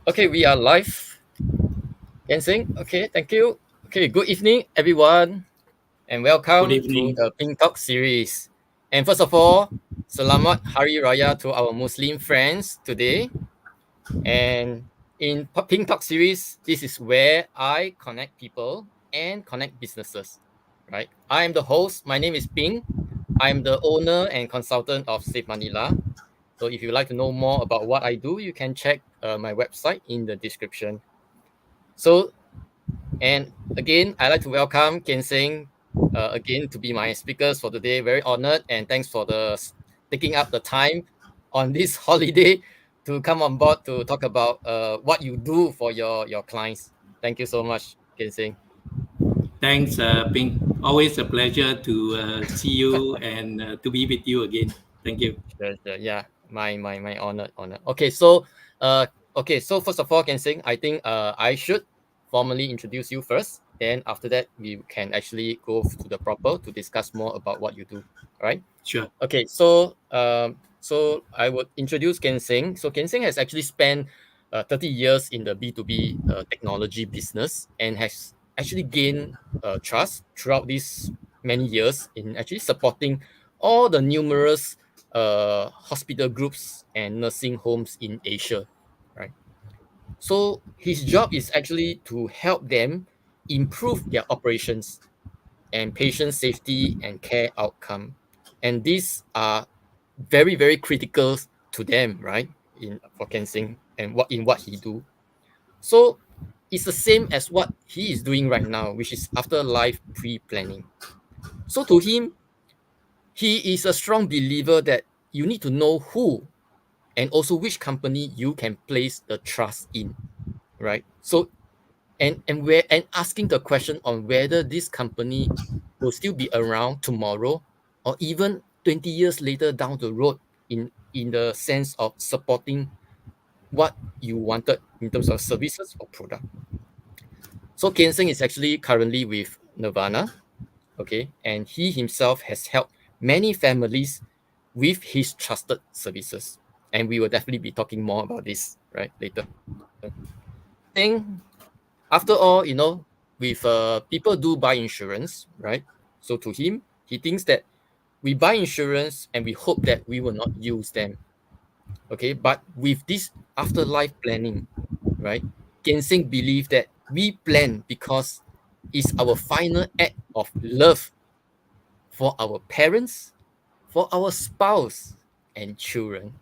Okay, we are live. Kian Seng. Okay, thank you. Okay, good evening, everyone, and Good welcome to evening. the Pink Talk series. And first of all, Selamat Hari Raya to our Muslim friends today. And in Pink Talk series, this is where I connect people and connect businesses. Right? I am the host. My name is Ping. I'm the owner and consultant of Save Manila. So if you'd like to know more about what I do, you can check my website in the description. So And again, I'd like to welcome Kian Seng again to be my speakers for today. Very honored, and thanks for taking up the time on this holiday to come on board to talk about what you do for your clients. Thank you so much, Kian Seng. Thanks, Ping. Always a pleasure to see you and to be with you again. Thank you. Sure, sure. Yeah, my honor. Okay, so first of all, Kian Seng, I think I should formally introduce you first. Then after that, we can actually go to the proper to discuss more about what you do. All right. Sure. Okay, so I would introduce Kian Seng. So Kian Seng has actually spent 30 years in the B2B technology business and has actually gained trust throughout these many years in actually supporting all the numerous hospital groups and nursing homes in Asia, right? So his job is actually to help them improve their operations and patient safety and care outcome. And these are very, very critical to them, right? In for Ken Sing and what he do. So it's the same as what he is doing right now, which is afterlife pre-planning. So to him, he is a strong believer that you need to know who and also which company you can place the trust in, right? So and asking the question on whether this company will still be around tomorrow or even 20 years later down the road in the sense of supporting what you wanted in terms of services or product. So Kian Seng is actually currently with Nirvana, okay, and he himself has helped many families with his trusted services. And we will definitely be talking more about this right later. I think after all, with people do buy insurance, right? So to him, he thinks that we buy insurance and we hope that we will not use them. Okay, but with this afterlife planning, right? Ginseng believe that we plan because it's our final act of love for our parents, for our spouse and children.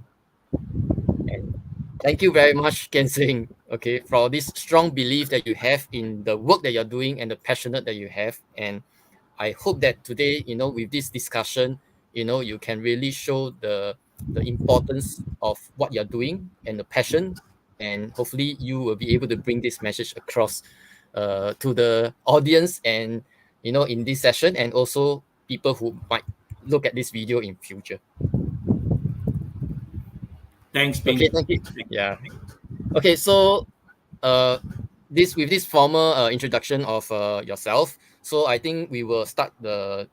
And thank you very much, Ginseng, okay, for this strong belief that you have in the work that you're doing and the passionate that you have. And I hope that today, with this discussion, you can really show the importance of what you're doing and the passion, and hopefully you will be able to bring this message across to the audience and in this session, and also people who might look at this video in future. Thanks, Okay, Ping. thank you. Yeah. Okay, so uh this with this formal introduction of yourself, so I think we will start the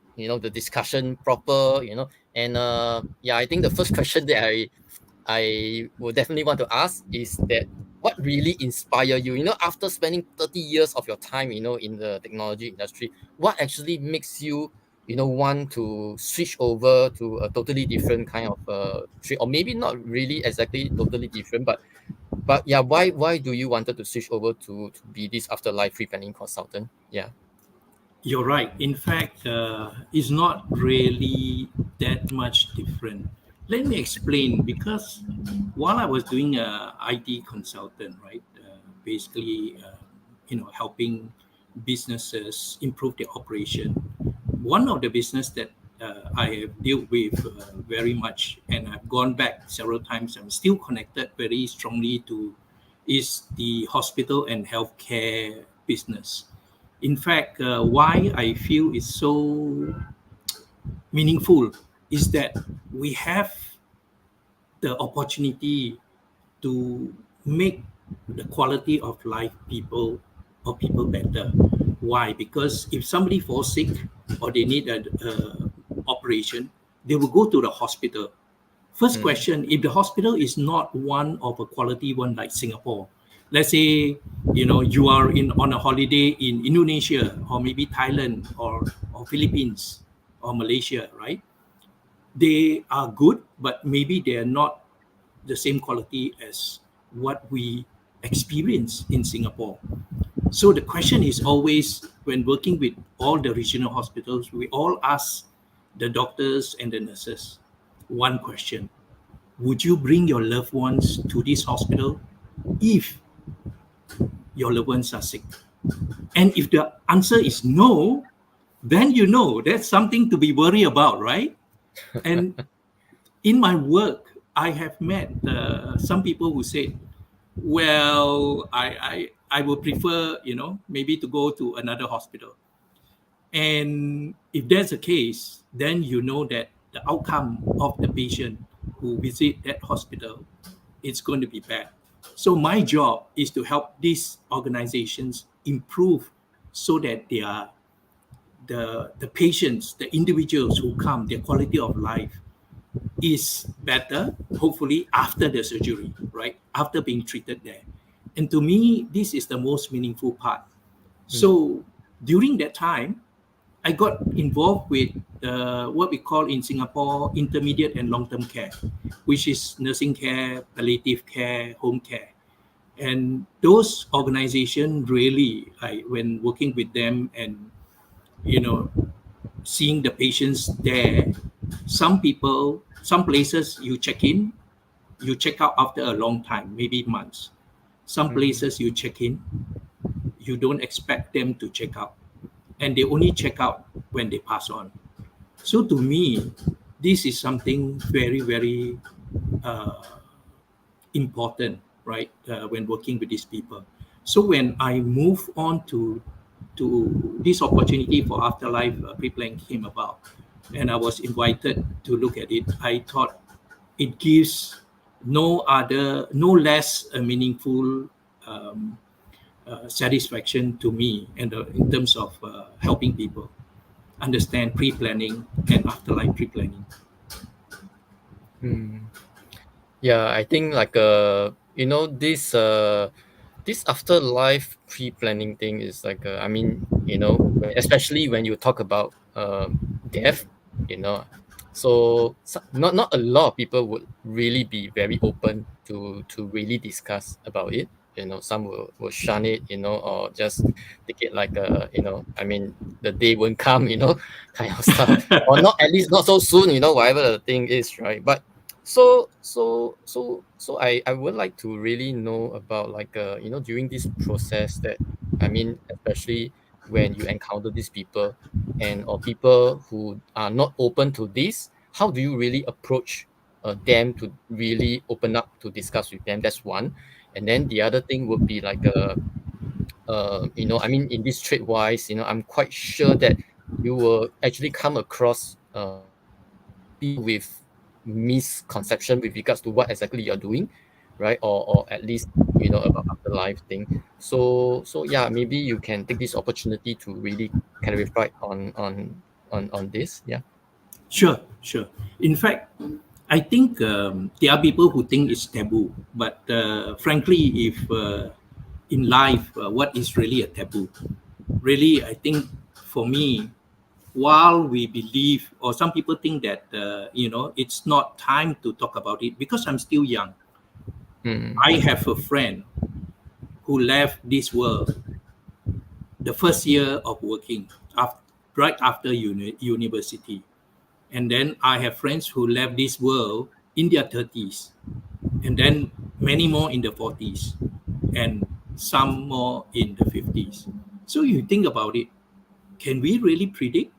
discussion proper, and yeah, I think the first question that I would definitely want to ask is that what really inspire you, after spending 30 years of your time, in the technology industry, what actually makes you want to switch over to a totally different kind of trade, or maybe not really exactly totally different, but yeah, why do you wanted to switch over to be this afterlife pre-planning consultant? Yeah. You're right. In fact, it's not really that much different. Let me explain because while I was doing a IT consultant, right, basically, helping businesses improve their operation. One of the business that I have dealt with very much, and I've gone back several times. I'm still connected very strongly to, is the hospital and healthcare business. In fact, why I feel is so meaningful is that we have the opportunity to make the quality of life people better. Why? Because if somebody falls sick or they need an operation, they will go to the hospital. First Mm, question: if the hospital is not one of a quality one like Singapore, Let's say, you are in on a holiday in Indonesia or maybe Thailand or Philippines or Malaysia, right? They are good, but maybe they are not the same quality as what we experience in Singapore. So the question is always, when working with all the regional hospitals, we all ask the doctors and the nurses one question: would you bring your loved ones to this hospital if your loved ones are sick? And if the answer is no, then that's something to be worried about, right? And in my work, I have met some people who say, well, I would prefer, maybe to go to another hospital. And if that's the case, then you know that the outcome of the patient who visit that hospital is going to be bad. So my job is to help these organizations improve so that the patients, the individuals who come, their quality of life is better, hopefully after the surgery, right? After being treated there. And to me, this is the most meaningful part. Mm, So during that time, I got involved with what we call in Singapore intermediate and long-term care, which is nursing care, palliative care, home care. And those organizations really, when working with them and you know seeing the patients there, some places you check in, you check out after a long time, maybe months. Some mm, places you check in, you don't expect them to check out, and they only check out when they pass on. So to me, this is something very, very uh, important, right? When working with these people. So when I move on to this opportunity for Afterlife Pre-Plan came about, and I was invited to look at it, I thought it gives no less a meaningful um, satisfaction to me, and in terms of helping people understand pre-planning and afterlife pre-planning. mm. Yeah, I think like this afterlife pre-planning thing is like I mean, especially when you talk about death, you know, so not a lot of people would really be very open to really discuss about it. Some will shun it, or just take it like I mean, the day won't come, kind of stuff, or not, at least not so soon, whatever the thing is, right? But so I would like to really know about like during this process that, I mean, especially when you encounter these people, and or people who are not open to this, how do you really approach them to really open up to discuss with them? That's one. And then the other thing would be like I mean, in this trade wise, I'm quite sure that you will actually come across people with misconception with regards to what exactly you're doing, right? Or at least about afterlife thing. So yeah, maybe you can take this opportunity to really clarify on this. Yeah. Sure, sure. In fact, I think there are people who think it's taboo, but frankly, if in life, what is really a taboo? Really, I think for me, while we believe, or some people think that it's not time to talk about it because I'm still young. Mm, I have a friend who left this world the first year of working, right after university. And then I have friends who left this world in their 30s, and then many more in the 40s, and some more in the 50s. So you think about it, can we really predict?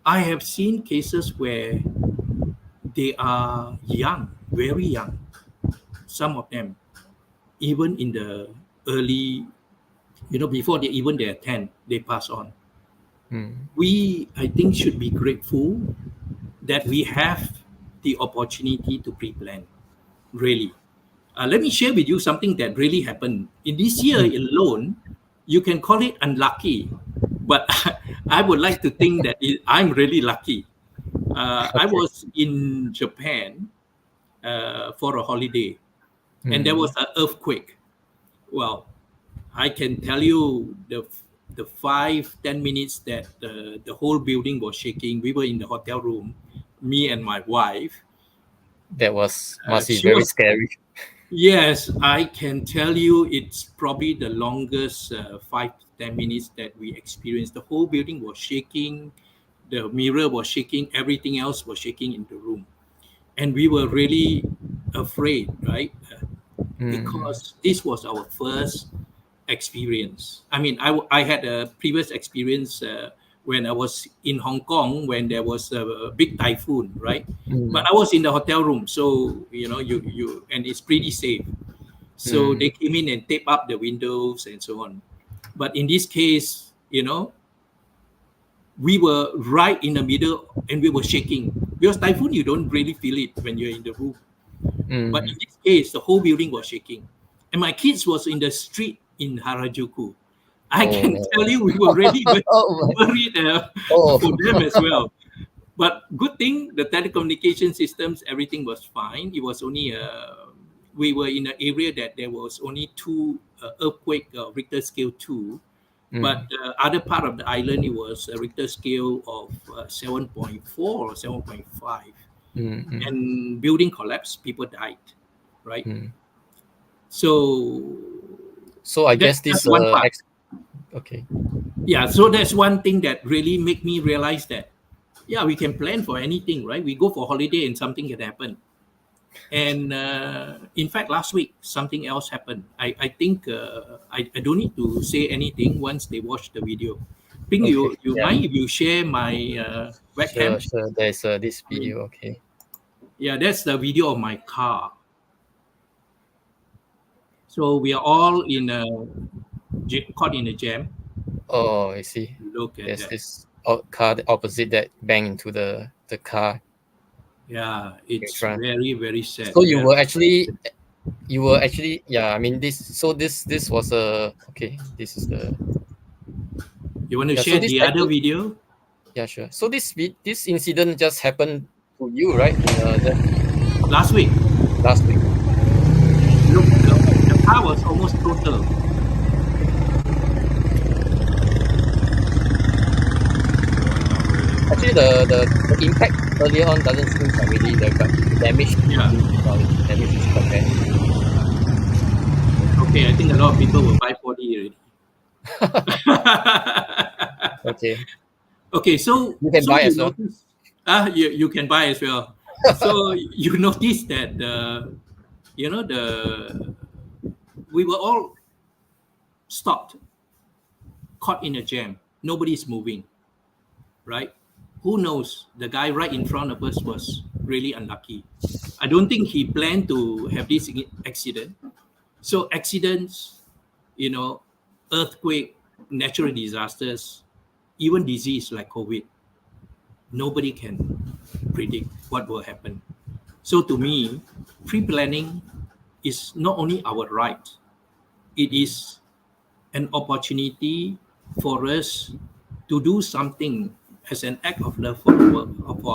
I have seen cases where they are young, very young, some of them, even in the early, before they're 10, they pass on. mm, We, I think, should be grateful that we have the opportunity to pre-plan, really. Let me share with you something that really happened. In this year mm. alone, you can call it unlucky, but I would like to think that I'm really lucky. I Okay. was in Japan for a holiday, and there was Mm. an earthquake. Well, I can tell you the 5-10 minutes that the whole building was shaking. We were in the hotel room, me and my wife. That was must be She very was scary. Yes, I can tell you it's probably the longest 5 to 10 minutes that we experienced. The whole building was shaking, the mirror was shaking, everything else was shaking in the room, and we were really afraid, right? Mm. Because this was our first experience. I mean, I had a previous experience when I was in Hong Kong when there was a big typhoon, right? But Mm. I was in the hotel room, so you and it's pretty safe. So they Mm. came in and taped up the windows and so on. But in this case, we were right in the middle and we were shaking. Because typhoon, you don't really feel it when you're in the room. But in Mm. this case, the whole building was shaking. And my kids was in the street in Harajuku. I can tell Oh. you we were really Oh my. worried Oh. for them as well. But good thing, the telecommunication systems, everything was fine. It was only we were in an area that there was only two earthquake Richter scale 2, but Mm. the other part of the island it was a Richter scale of 7.4 or 7.5, Mm. Mm. and building collapsed, people died, right? Mm. So So I that's guess just this one part. okay. Yeah, so that's one thing that really make me realize that yeah, we can plan for anything, right? We go for holiday and something can happen. And in fact, last week something else happened. I think I don't need to say anything once they watch the video. Ping, Okay. you Yeah. mind if you share my Sure. webcam? Sure. There's this I mean, video. Okay. yeah, that's the video of my car. So we are all caught in a jam. Oh, I see. Look at There's that. this car opposite that bang into the car Yeah, in it's front. very very sad. So Yeah, you were actually, yeah. I mean this was a okay. This is the you want to yeah. So share this the other actually, video? yeah, sure. So this incident just happened to you, right? Just Last week, last week. look, the car was almost total. Actually, the impact earlier on doesn't seem like really there, but the damage Yeah. seems well, the damage is quite bad. Okay, I think a lot of people will buy 4D already. Okay, Okay, you can so buy you as well. notice, you can buy as well. So you notice that the we were all stopped, caught in a jam. Nobody's moving, right? Who knows? The guy right in front of us was really unlucky. I don't think he planned to have this accident. So accidents, you know, earthquake, natural disasters, even disease like COVID, nobody can predict what will happen. So to me, pre-planning is not only our right, it is an opportunity for us to do something as an act of love for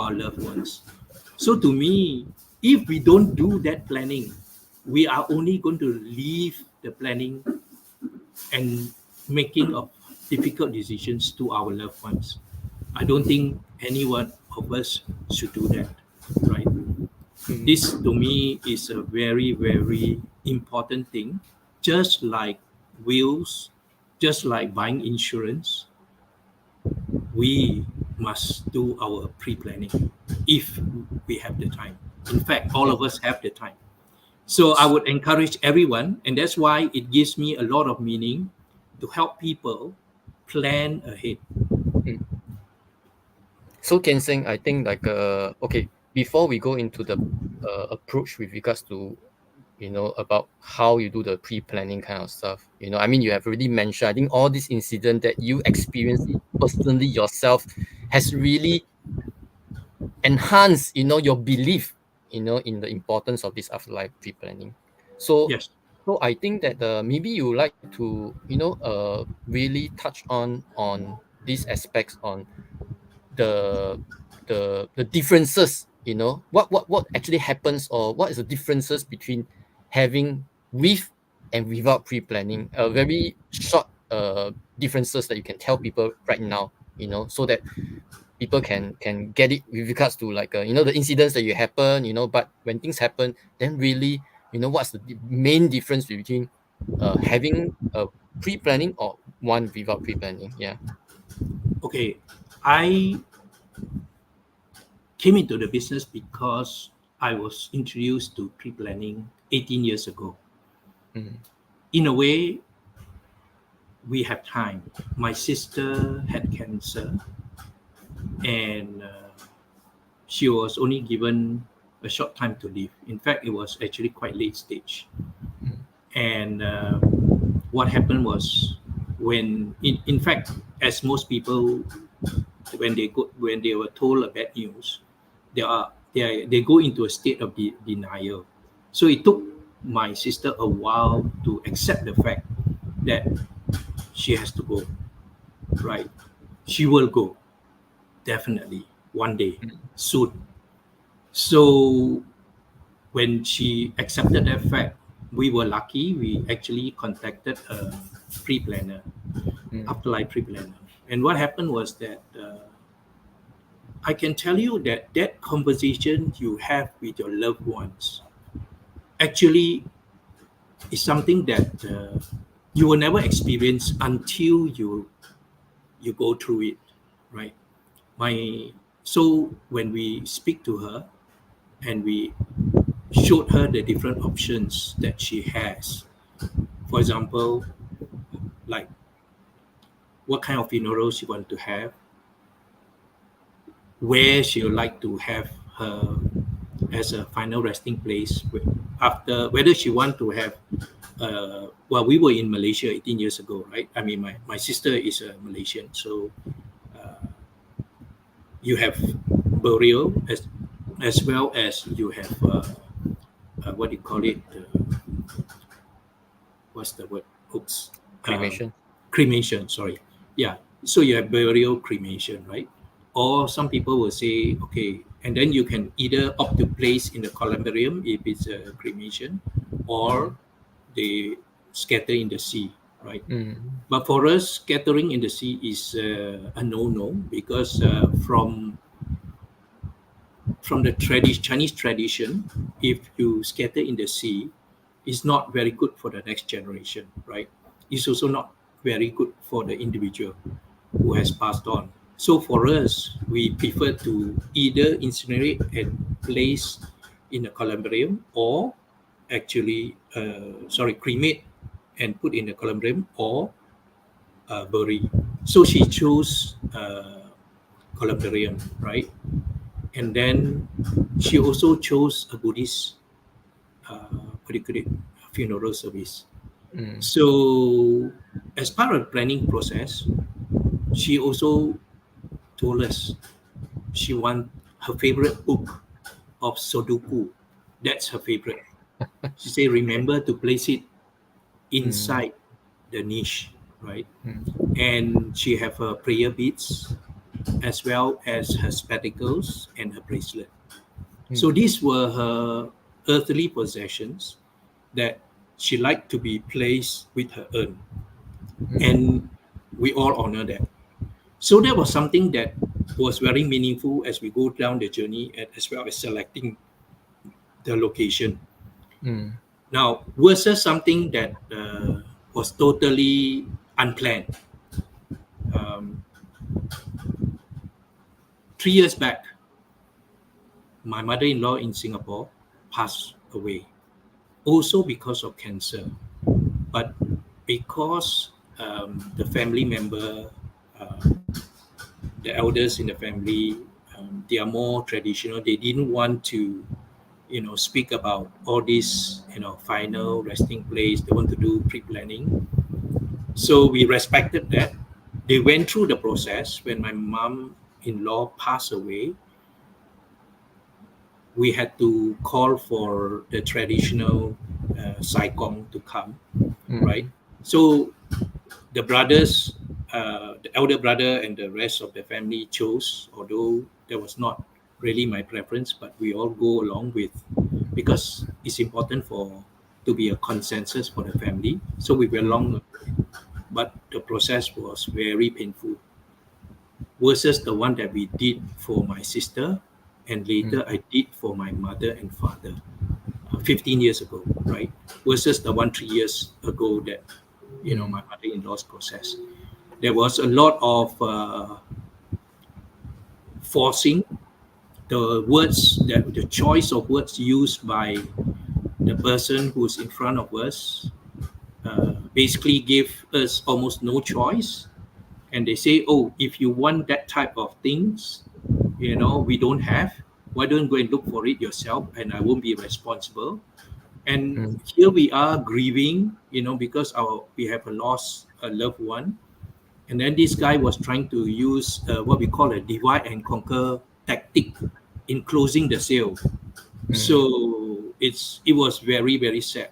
our loved ones. So to me, if we don't do that planning, we are only going to leave the planning and making of difficult decisions to our loved ones. I don't think any one of us should do that, right? Mm. This to me is a very, very important thing. Just like wills, just like buying insurance, we must do our pre-planning if we have the time. In fact, all Mm. of us have the time. So I would encourage everyone, and that's why it gives me a lot of meaning to help people plan ahead. Mm. So Kensing, I think like okay, before we go into the approach with regards to about how you do the pre-planning kind of stuff. I mean, you have already mentioned. I think all this incident that you experienced personally yourself has really enhanced your belief in the importance of this afterlife pre-planning. So Yes. so I think that maybe you would like to really touch on these aspects on the the differences, what actually happens, or what is the differences between having with and without pre-planning, a very short differences that you can tell people right now, so that people can get it with regards to like the incidents that you happen, but when things happen, then really, what's the main difference between having a pre-planning or one without pre-planning. Yeah. Okay, I came into the business because I was introduced to pre-planning 18 years ago. Mm, In a way, we have time. My sister had cancer, and she was only given a short time to live. In fact, it was actually quite late stage. mm, And what happened was in fact, as most people, when they were told a bad news, they go into a state of denial. So it took my sister a while to accept the fact that she has to go. Right, she will go definitely one day mm, soon. So when she accepted that fact, we were lucky. We actually contacted a pre-planner, mm, afterlife pre-planner. And what happened was that I can tell you that that conversation you have with your loved ones actually is something that you will never experience until you go through it, right? My so when we speak to her and we showed her the different options that she has, for example, like what kind of funeral she want to have, where she would like to have her as a final resting place after, whether she want to have well, we were in Malaysia 18 years ago, right? I mean, my sister is a Malaysian, so you have burial as well as you have what do you call it, what's the word, oops, um, cremation. cremation, sorry. Yeah, so you have burial, cremation, right? Or some people will say, okay, and then you can either opt to place in the columbarium if it's a cremation, or Mm, they scatter in the sea, right? mm, But for us, scattering in the sea is a no-no, because from the Chinese tradition, if you scatter in the sea, it's not very good for the next generation, right? It's also not very good for the individual who has passed on. So for us, we prefer to either incinerate and place in a columbarium, or actually, cremate and put in a columbarium, or bury. So she chose columbarium, right? And then she also chose a Buddhist, what do you call it, funeral service. mm, So as part of the planning process, she also told us she want her favorite book of Sudoku. That's her favorite. She said, okay. remember to place it Mm, inside the niche, right? mm, And she have her prayer beads as well as her spectacles and her bracelet. So mm, these were her earthly possessions that she liked to be placed with her urn. mm, And we all honor that. So that was something that was very meaningful as we go down the journey, as well as selecting the location. mm, Now, versus something that was totally unplanned. Um, 3 years back, my mother-in-law in Singapore passed away, also because of cancer, but because the family member, uh, the elders in the family, they are more traditional. They didn't want to, speak about all this, final resting place. They want to do pre-planning. So we respected that. They went through the process. When my mom-in-law passed away, we had to call for the traditional saikong to come, right? mm, So the brothers, the elder brother and the rest of the family chose, although that was not really my preference, but we all go along with, because it's important for to be a consensus for the family. So we were mm, long, but the process was very painful versus the one that we did for my sister and mm, later I did for my mother and father 15 years ago, right? Versus the one 3 years ago that, mm, my mother-in-law's process. There was a lot of forcing the words, that the choice of words used by the person who's in front of us basically gave us almost no choice. And they say, oh, if you want that type of things, we don't have, why don't you go and look for it yourself and I won't be responsible. And mm, here we are grieving, because we have a lost a loved one. And then this guy was trying to use what we call a divide and conquer tactic in closing the sale. mm, So it was very, very sad.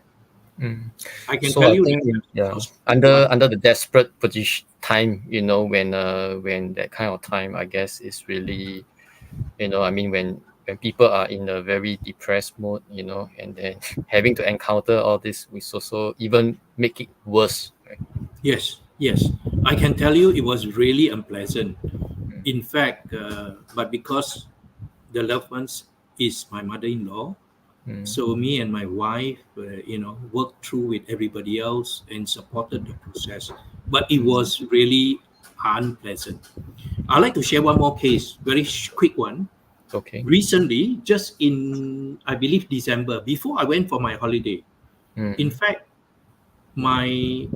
mm. I can So tell I you that think I yeah, was one. under the desperate position time, when that kind of time, I guess is really, I mean, when people are in a very depressed mode, and then having to encounter all this, we also even make it worse, right? Yes, yes. I can tell you it was really unpleasant. Mm, In fact, but because the loved ones is my mother-in-law, mm, so me and my wife, worked through with everybody else and supported the process. But it mm, was really unpleasant. I'd like to share one more case, very quick one. okay. Recently, just in, I believe, December, before I went for my holiday, in Mm, fact, my,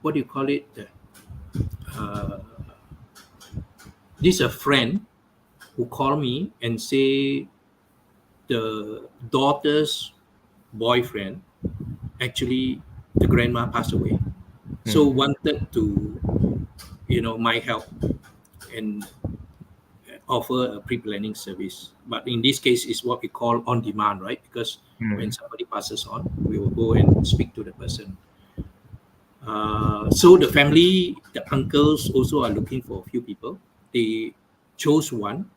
what do you call it? Uh, this a friend who called me and say the daughter's boyfriend, actually, the grandma passed away. So mm, wanted to, my help and offer a pre-planning service. But in this case, is what we call on demand, right? Because when mm, somebody passes on, we will go and speak to the person. So the family, the uncles also are looking for a few people. They chose one,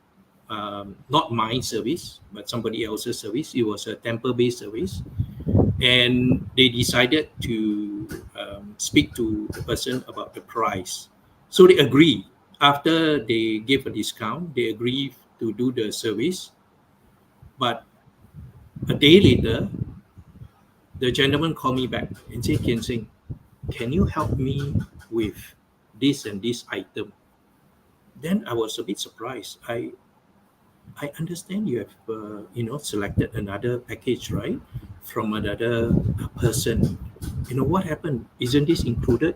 not my service, but somebody else's service. It was a temple-based service, and they decided to speak to the person about the price. So they agree. After they gave a discount, they agreed to do the service. But a day later, the gentleman called me back and said, Kian Seng, can you help me with this and this item? Then I was a bit surprised. I understand you have selected another package, right, from another person. What happened? Isn't this included?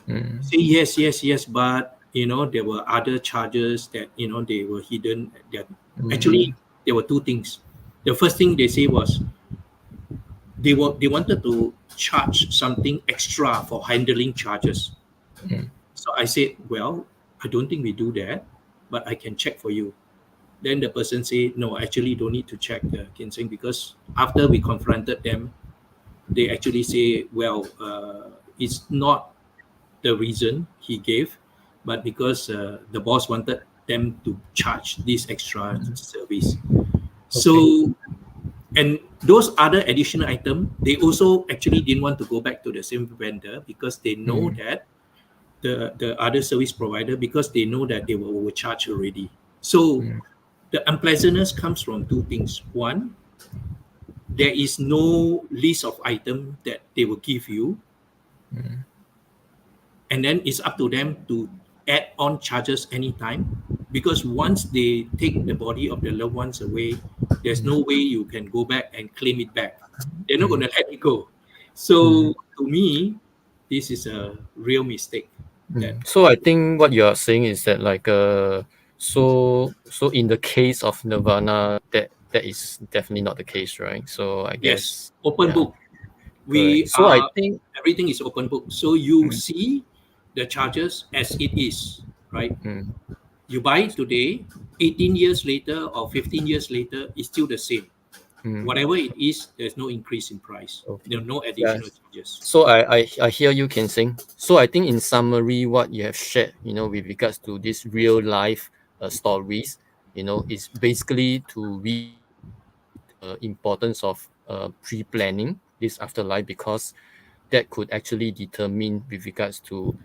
mm, Say yes, yes, yes, but there were other charges that they were hidden. That mm, actually there were two things. The first thing they say was they wanted to charge something extra for handling charges. mm, So I said, well, I don't think we do that, but I can check for you. Then the person said, no, actually don't need to check, Kinseng, because after we confronted them, they actually say, well, it's not the reason he gave, but because the boss wanted them to charge this extra mm. service. Okay. So, and those other additional item, they also actually didn't want to go back to the same vendor because they know Mm, that the other service provider, because they know that they were overcharged already. So mm, the unpleasantness comes from two things. One, there is no list of items that they will give you, mm, and then it's up to them to add on charges anytime. Because once they take the body of the loved ones away, there's mm, no way you can go back and claim it back. They're not going mm, to let it go. mm, So to me, this is a real mistake. That mm. So I think what you are saying is that like so in the case of Nirvana, that is definitely not the case, right? So I yes, guess open yeah, book. correct. We So I are think Everything is open book. So you mm, see the charges as it is, right? mm, You buy it today, 18 years later or 15 years later, it's still the same. mm, Whatever it is, there's no increase in price. There okay. are no Yeah. additional charges. So I hear you can sing. So I think in summary, what you have shared, with regards to this real life stories, is basically to reiterate the importance of pre-planning this afterlife, because that could actually determine with regards to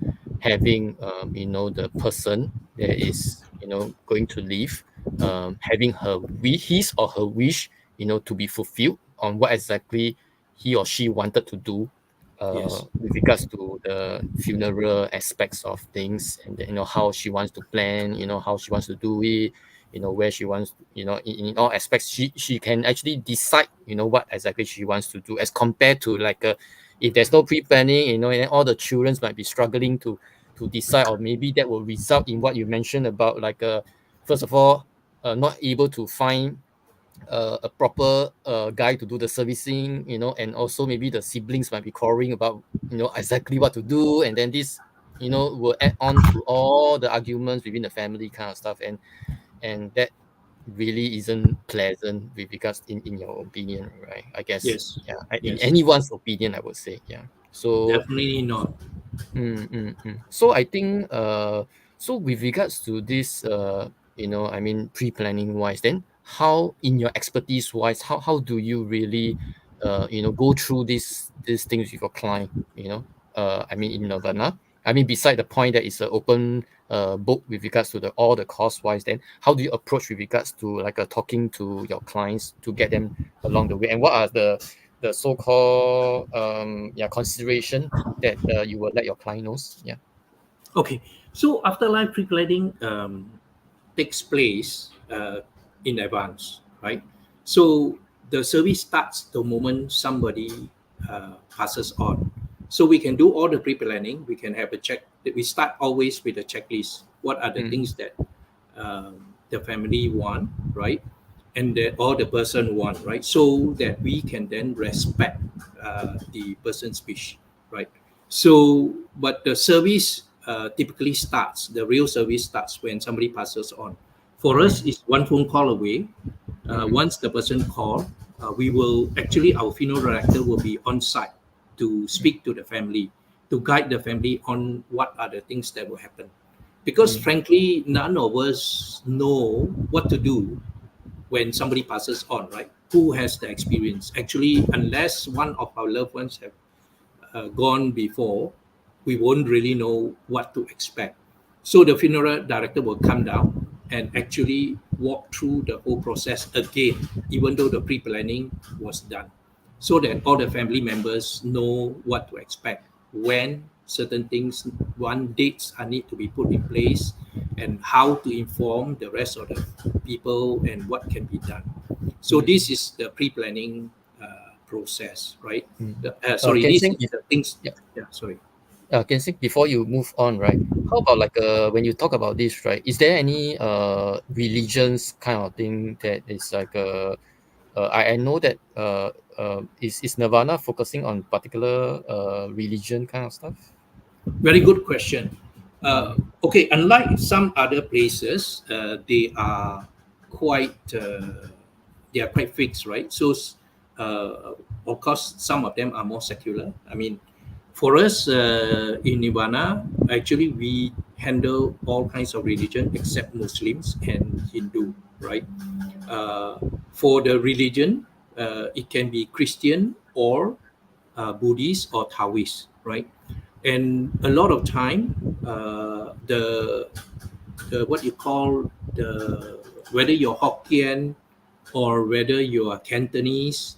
having the person that is going to leave, having his or her wish to be fulfilled on what exactly he or she wanted to do Yes. with regards to the funeral aspects of things, and then, how she wants to plan, how she wants to do it, where she wants, in all aspects, she can actually decide, what exactly she wants to do, as compared to like if there's no pre-planning, and all the children might be struggling to decide, or maybe that will result in what you mentioned about, like first of all, not able to find a proper guy to do the servicing, and also maybe the siblings might be quarreling about, exactly what to do, and then this, will add on to all the arguments within the family kind of stuff, and that really isn't pleasant with regards, in your opinion, right? I guess, Yes. yeah, in Yes. anyone's opinion, I would say, yeah. So Definitely not. So I think so with regards to this I mean, pre-planning wise, then how, in your expertise wise, how do you really go through these things with your client, I mean, in Nirvana, I mean, beside the point that it's an open book with regards to the all the cost wise, then how do you approach with regards to like talking to your clients to get them along the way, and what are the so-called yeah, consideration that you will let your client knows. Yeah. Okay. So afterlife pre-planning takes place in advance, right? So the service starts the moment somebody passes on. So we can do all the pre-planning. We can have a check. We start always with a checklist. What are the Mm, things that the family want, right? And that all the person want, right? So that we can then respect the person's wish, right? So, but the service typically starts. The real service starts when somebody passes on. For us, mm, it's one phone call away. mm, Once the person call, we will actually our funeral director will be on site to speak to the family, to guide the family on what are the things that will happen. Because mm, frankly, none of us know what to do when somebody passes on, right? Who has the experience? Actually, unless one of our loved ones have gone before, we won't really know what to expect. So the funeral director will come down and actually walk through the whole process again, even though the pre-planning was done, so that all the family members know what to expect, when certain things, one dates are need to be put in place, and how to inform the rest of the people and what can be done. So mm, this is the pre-planning process, right? mm. Sorry, Can this Sing, is the things. yeah, Yeah, sorry. Can Sing, before you move on, right? How about like when you talk about this, right? Is there any religions kind of thing that is like I know that is Nirvana focusing on particular religion kind of stuff? Very good question. Mm, Okay, unlike some other places, quite they are quite fixed, right? So, of course, some of them are more secular. I mean, for us in Nirvana, actually, we handle all kinds of religion except Muslims and Hindu, right? Uh, for the religion, it can be Christian or Buddhist or Taoist, right? And a lot of time, the what you call the whether you're Hokkien or whether you are Cantonese,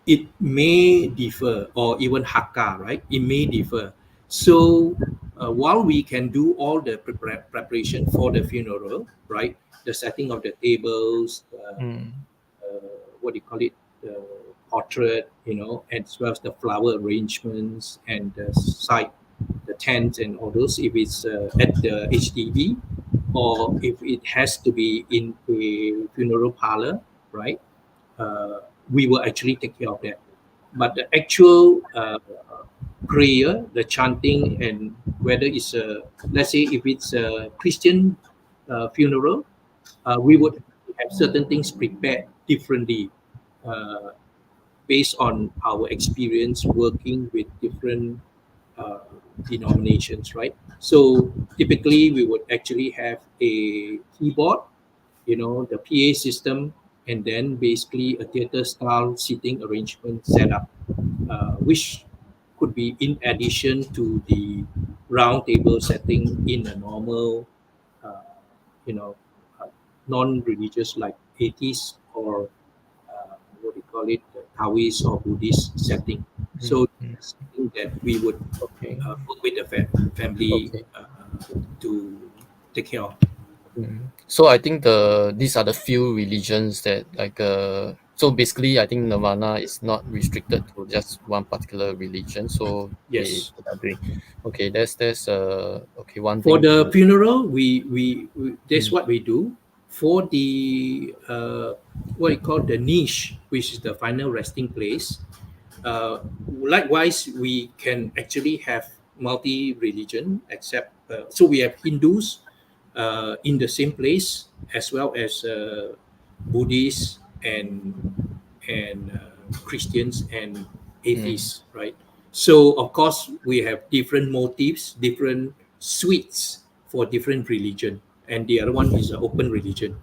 it may differ, or even Hakka, right? It may differ. So while we can do all the preparation for the funeral, right? The setting of the tables, mm, what do you call it, the portrait, as well as the flower arrangements and the site, the tent and all those. If it's at the HDB, or if it has to be in a funeral parlor, right? Uh, we will actually take care of that. But the actual prayer, the chanting, and whether it's a, let's say if it's a Christian funeral, we mm, would have certain things prepared differently uh, based on our experience working with different uh, denominations, right? So typically we would actually have a keyboard, the PA system, and then basically a theater style seating arrangement setup, which could be in addition to the round table setting in a normal, uh, you know, uh, non-religious like atheist or what do you call it, Taoist or Buddhist setting. Mm, So mm. something that we would Okay. work with the family Okay. to take care of. So I think these are the few religions that so basically I think Nirvana is not restricted to just one particular religion. So Yes. they are doing okay. That's okay one For thing the to funeral, we that's mm, what we do. For the what you call the niche, which is the final resting place, likewise, we can actually have multi-religion, except so we have Hindus in the same place as well as Buddhists and Christians and mm, atheists, right? So of course we have different motifs, different suites for different religion, and the other one is an open religion,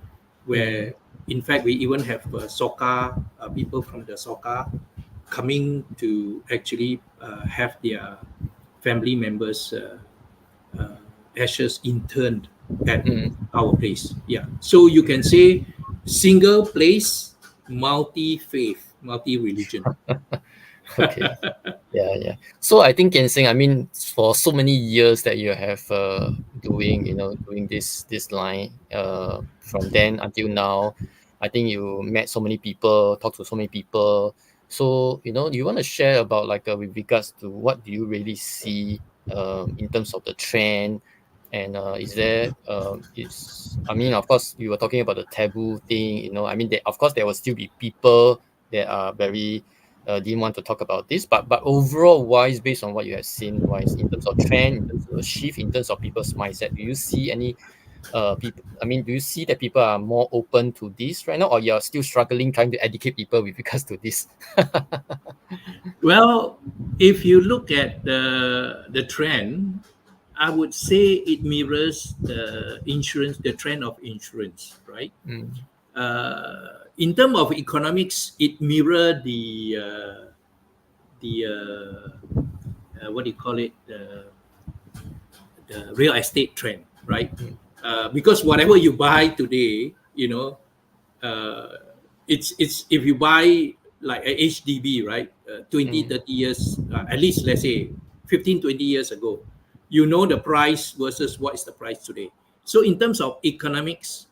mm, where in fact we even have Soka people from the Soka coming to actually have their family members uh, ashes interned at mm. our place. Yeah. So you can say single place, multi faith, multi religion. Okay. Yeah, yeah. So I think Kensing, I mean, for so many years that you have doing this line, from then until now, I think you met so many people, talked to so many people. So, you want to share about with regards to what do you really see in terms of the trend, and is there is I mean, of course, you were talking about the taboo thing. I mean, of course there will still be people that are very didn't want to talk about this, but overall wise, based on what you have seen, wise in terms of trend, in terms of a shift, in terms of people's mindset, do you see any people? I mean, do you see that people are more open to this right now, or you're still struggling trying to educate people with regards to this? Well, if you look at the trend, I would say it mirrors the trend of insurance, right? Mm, In terms of economics, it mirror the what do you call it, the real estate trend, right? mm, Because whatever you buy today, uh, it's if you buy like a HDB, right? 20, mm, 30 years, at least let's say 15, 20 years ago, you know the price versus what is the price today. So in terms of economics,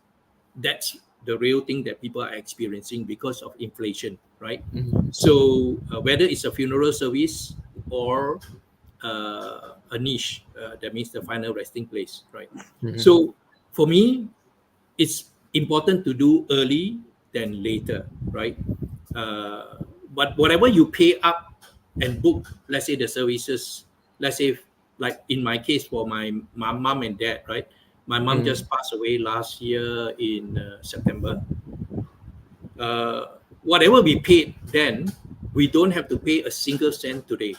that's the real thing that people are experiencing because of inflation, right? mm, So whether it's a funeral service or a niche, that means the final resting place, right? mm, So for me, it's important to do early than later, right? But whatever you pay up and book, let's say the services, let's say like in my case for my mom and dad, right? My mom mm, just passed away last year in September. Whatever we paid then, we don't have to pay a single cent today,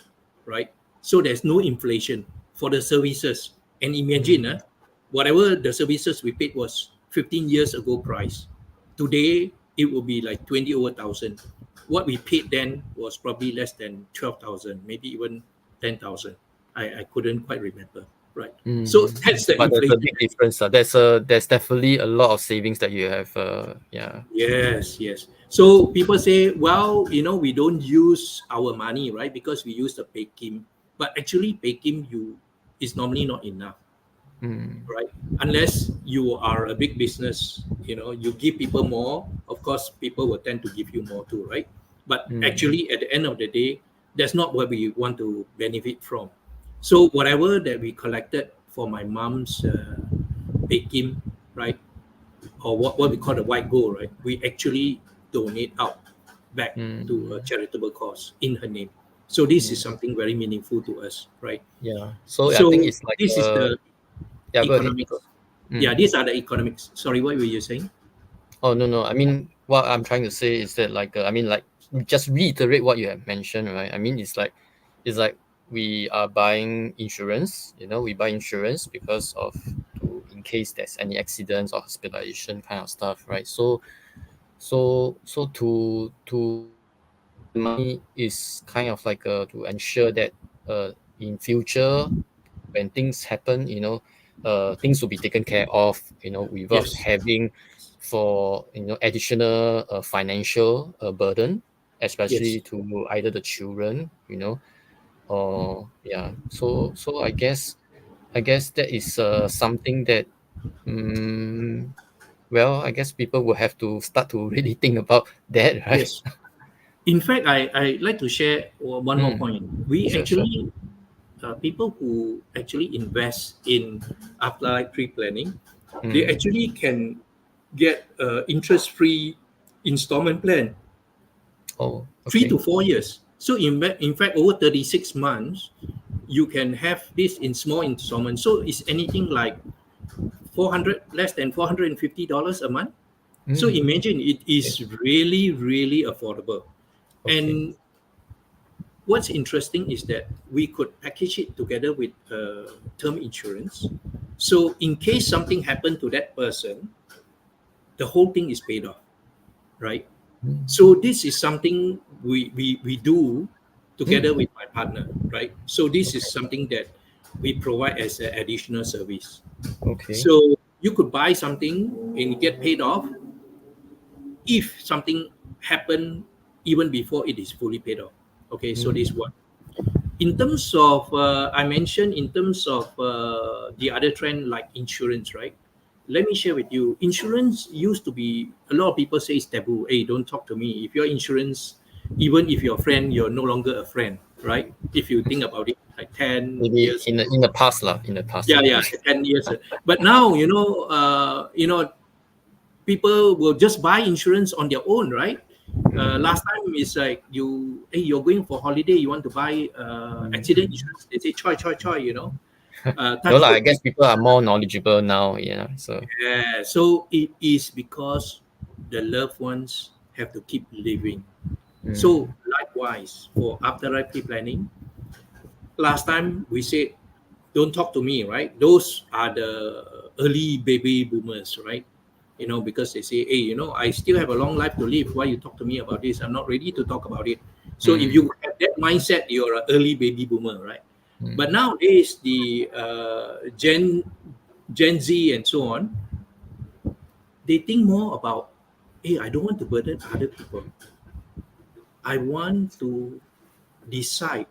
right? So there's no inflation for the services. And imagine, mm, whatever the services we paid was 15 years ago price. Today, it will be like 20 over thousand. What we paid then was probably less than 12,000, maybe even 10,000. I couldn't quite remember, right? So mm. that's the But there's a inflation. big difference. There's definitely a lot of savings that you have. Yeah. Yes, yes. So people say, well, we don't use our money, right? Because we use the Pekim. But actually, Pekim is normally not enough, Mm, right? Unless you are a big business, you give people more. Of course, people will tend to give you more too, right? But mm, actually, at the end of the day, that's not what we want to benefit from. So whatever that we collected for my mom's Pekim, right? Or what we call the white gold, right? We actually donate out back to a mm, charitable cause in her name. So this is mm. something very meaningful to us, right? Yeah. So I think So it's like this is the yeah. Go ahead. economics. Yeah, Mm. these are the economics. Sorry, what were you saying? Oh, no, no. I mean, what I'm trying to say is that I mean, just reiterate what you have mentioned, right? I mean, it's like we are buying insurance. We buy insurance because of to in case there's any accidents or hospitalization kind of stuff, right? So So to put the money is kind of like to ensure that in future when things happen, things will be taken care of, without Yes, having for additional financial burden, yes, especially to either the children, or yeah. So I guess that is something that um, well, I guess people will have to start to really think about that, right? yes. In fact, I like to share one more Mm, point. We sure, sure. actually, people who actually invest in afterlife pre-planning, they Mm. actually can get interest-free installment plan, Oh, 3 to okay. 4 years. So in fact, over 36 months, you can have this in small installments. So it's anything like 400 less than $450 a month. So Mm. imagine it Okay. is really, really affordable. Okay. And what's interesting is that we could package it together with term insurance. So in case something happened to that person, the whole thing is paid off, right? Mm. So this is something we do Mm. together with my partner, right? So this is Okay. something that we provide as an additional service. Okay. So you could buy something and get paid off if something happened even before it is fully paid off. Okay, so this Mm. is what. In terms of, I mentioned in terms of the other trend like insurance, right? Let me share with you. Insurance used to be, a lot of people say it's taboo. Hey, don't talk to me. If your insurance, even if you're a friend, you're no longer a friend, right? If you think about it, like 10 Maybe years. in the past lah, in the past Yeah, yeah, maybe. 10 years. But now, people will just buy insurance on their own, right? Mm. Last time it's like hey, you're going for holiday, you want to buy accident Mm. insurance. They say choi choi choi, No touch lah, I wood. guess people are more knowledgeable now, so Yeah, so it is because the loved ones have to keep living. So mm. likewise for afterlife planning, last time we said don't talk to me, right? Those are the early baby boomers, right? Because they say, hey, I still have a long life to live. Why you talk to me about this? I'm not ready to talk about it. So if Mm. you have that mindset, you're an early baby boomer, right? But Mm. nowadays, the Gen Z and so on, they think more about, hey, I don't want to burden other people. I want to decide,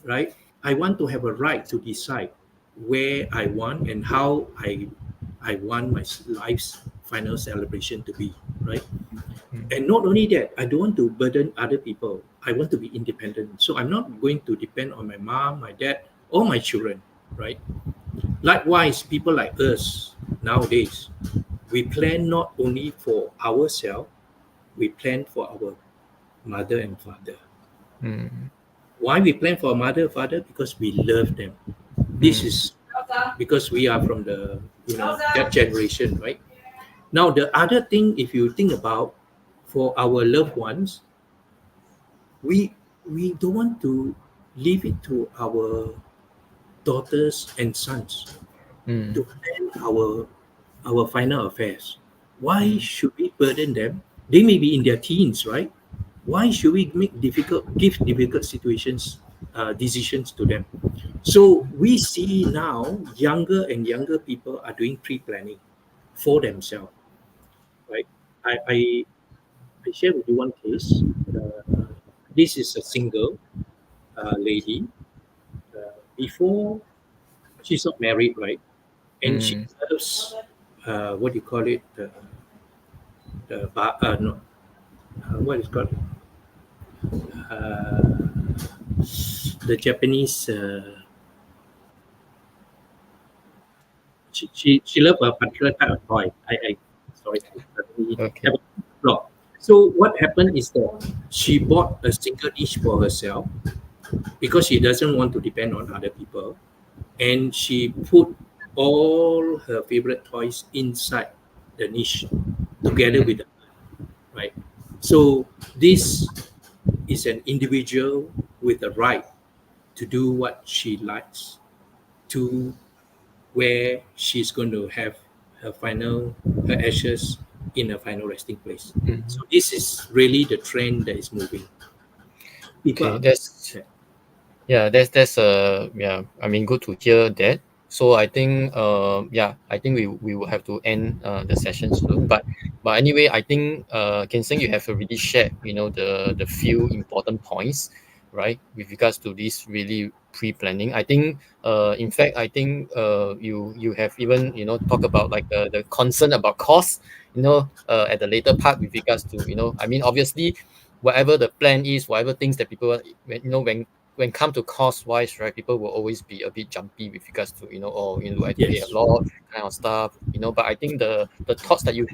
right? I want to have a right to decide where I want and how I want my life's final celebration to be, right? Mm. And not only that, I don't want to burden other people. I want to be independent. So I'm not going to depend on my mom, my dad, or my children, right? Likewise, people like us nowadays, we plan not only for ourselves, we plan for our mother and father. Mm. Why we plan for mother and father? Because we love them. This Mm. is because we are from the that generation, right? Now the other thing, if you think about for our loved ones, we we don't want to leave it to our daughters and sons to Mm. plan our final affairs. Why Mm. should we burden them? They may be in their teens, right? Why should we give difficult situations, decisions to them? So we see now younger and younger people are doing pre-planning for themselves, right? I share with you one case. This is a single lady. Before she's not married, right? And she Mm. loves what do you call it? No, what is called uh, the Japanese. She loved a particular type of toy. I sorry, I suddenly Okay. have a block. So what happened is that she bought a single dish for herself because she doesn't want to depend on other people, and she put all her favorite toys inside the niche together Mm. with the right. So this is an individual with a right to do what she likes, to where she's going to have her final her ashes in a final resting place. So Mhm. this is really the trend that is moving. Okay, People, that's yeah, yeah. I mean, good to hear that. So I think yeah, I think we will have to end the session soon. But anyway, I think Kensing, you have already shared, you know, the few important points, right, with regards to this really pre-planning. I think in fact, I think you have even, you know, talk about like the concern about cost, you know, at the later part with regards to, you know, I mean, obviously whatever the plan is, whatever things that people when, you know, when come to cost wise, right, people will always be a bit jumpy with regards to, you know, oh, you know, I have to pay a yes, lot kind of stuff, you know. But I think the thoughts that you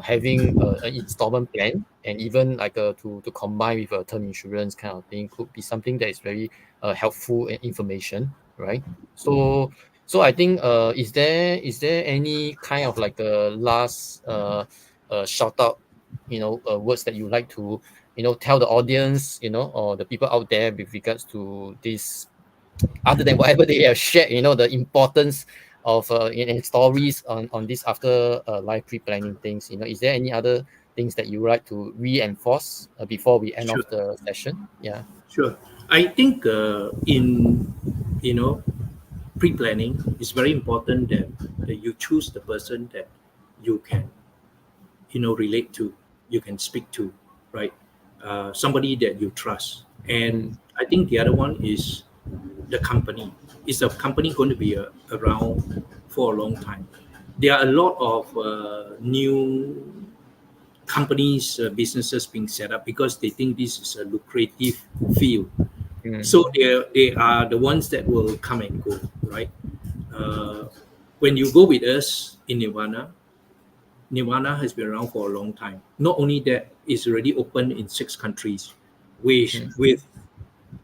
having an installment plan and even like to combine with a term insurance kind of thing could be something that is very helpful information, right? So so I think is there any kind of like a last shout out, you know, words that you like to, you know, tell the audience, you know, or the people out there with regards to this, other than whatever they have shared, you know, the importance of in stories on this after life pre-planning things, you know, is there any other things that you would like to reinforce before we end sure, off the session? Yeah. sure. I think in you know pre-planning, it's very important that you choose the person that you can relate to, you can speak to, right? Somebody that you trust. Mm, And I think the other one is the company. Is the company going to be around for a long time? There are a lot of new companies, businesses being set up because they think this is a lucrative field. mm, So they are the ones that will come and go, right? Uh, when you go with us in Nirvana has been around for a long time. Not only that, it's already open in 6 countries, mm, with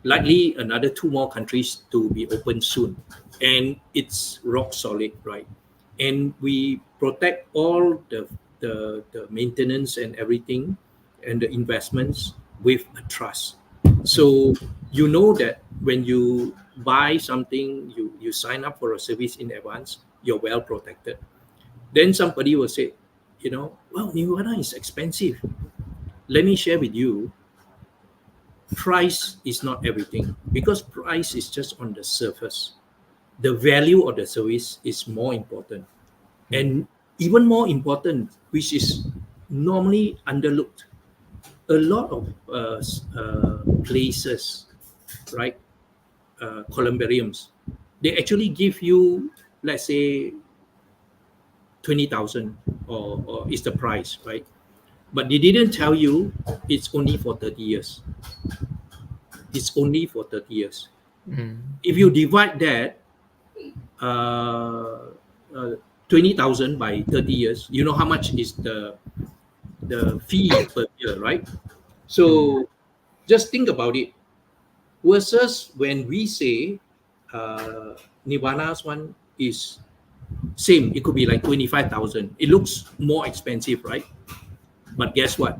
likely another 2 more countries to be open soon. And it's rock solid, right? And we protect all the maintenance and everything and the investments with a trust. mm, So you know that when you buy something, you sign up for a service in advance, you're well protected. Then somebody will say, well, Nirvana is expensive. Let me share with you, price is not everything because price is just on the surface. The value of the service is more important. mm, And even more important, which is normally underlooked, a lot of places, right, columbariums, they actually give you, let's say, 20,000 or is the price, right? But they didn't tell you it's only for 30 years. It's only for 30 years. mm, If you divide that uh, uh, 20,000 by 30 years, you know how much is the fee per year, right? mm, So just think about it. Versus when we say Nirvana's one is same, it could be like 25,000. It looks more expensive, right? But guess what?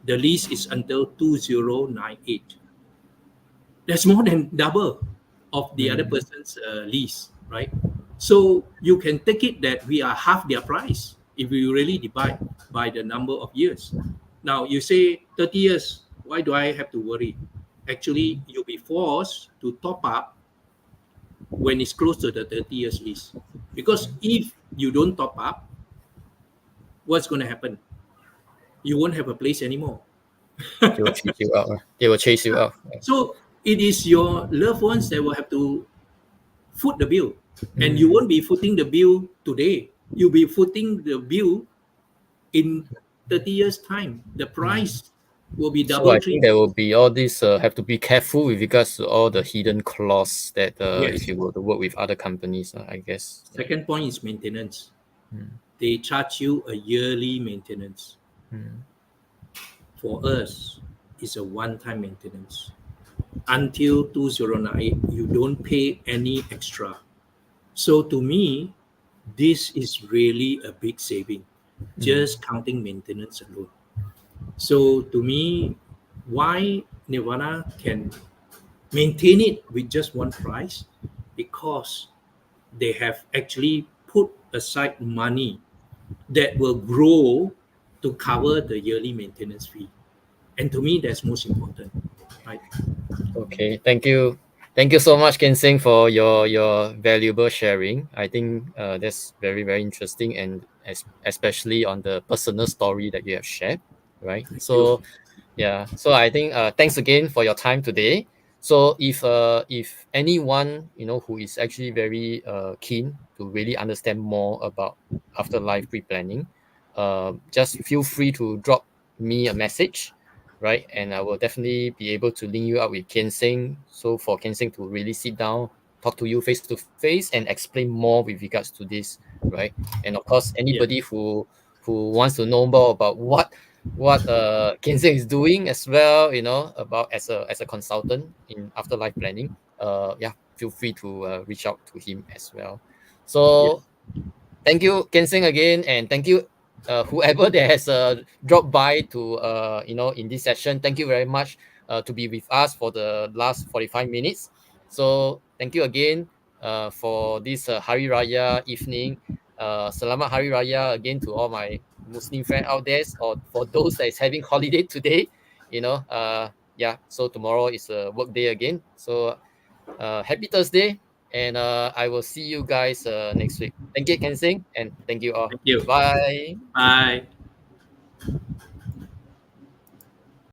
The lease is until 2098. That's more than double of the other mm. person's lease, right? So you can take it that we are half their price if you really divide by the number of years. Now you say 30 years, why do I have to worry? Actually, you'll be forced to top up when it's close to the 30 years lease. Because if you don't top up, what's going to happen? You won't have a place anymore. They will chase you out. They will chase you out. So it is your loved ones that will have to foot the bill. And you Mm, won't be footing the bill today. You'll be footing the bill in 30 years' time. The mm. price will be So double, I think there triple. will be all this have to be careful with regards to all the hidden clause that if Yes. you were to work with other companies, I guess. Yeah. Second point is maintenance. Mm, They charge you a yearly maintenance. mm, For us, it's a one-time maintenance. Until 2098, you don't pay any extra. So to me, this is really a big saving, mm, just counting maintenance alone. So to me, why Nirvana can maintain it with just one price? Because they have actually put aside money that will grow to cover the yearly maintenance fee. And to me, that's most important, right? Okay, thank you. Thank you so much, Kensing, for your valuable sharing. I think that's very, very interesting, and especially on the personal story that you have shared, right? Thank you. So yeah, so I think thanks again for your time today. So if anyone who is actually very keen to really understand more about afterlife pre-planning, just feel free to drop me a message, right? And I will definitely be able to link you up with Kian Seng. So for Kian Seng to really sit down, talk to you face to face, and explain more with regards to this, right? And of course, Yeah. anybody who wants to know more about what Kian Seng is doing as well, about as a consultant in afterlife planning. Yeah, feel free to reach out to him as well. Yes. So thank you, Kensing, again, and thank you, whoever that has dropped by to in this session. Thank you very much to be with us for the last 45 minutes. So thank you again for this Hari Raya evening. Selamat Hari Raya again to all my Muslim friends out there, or for those that is having holiday today. Yeah. So tomorrow is a work day again. So happy Thursday, and I will see you guys next week. Thank you, Kensing, and thank you all. Thank you. Bye. Bye.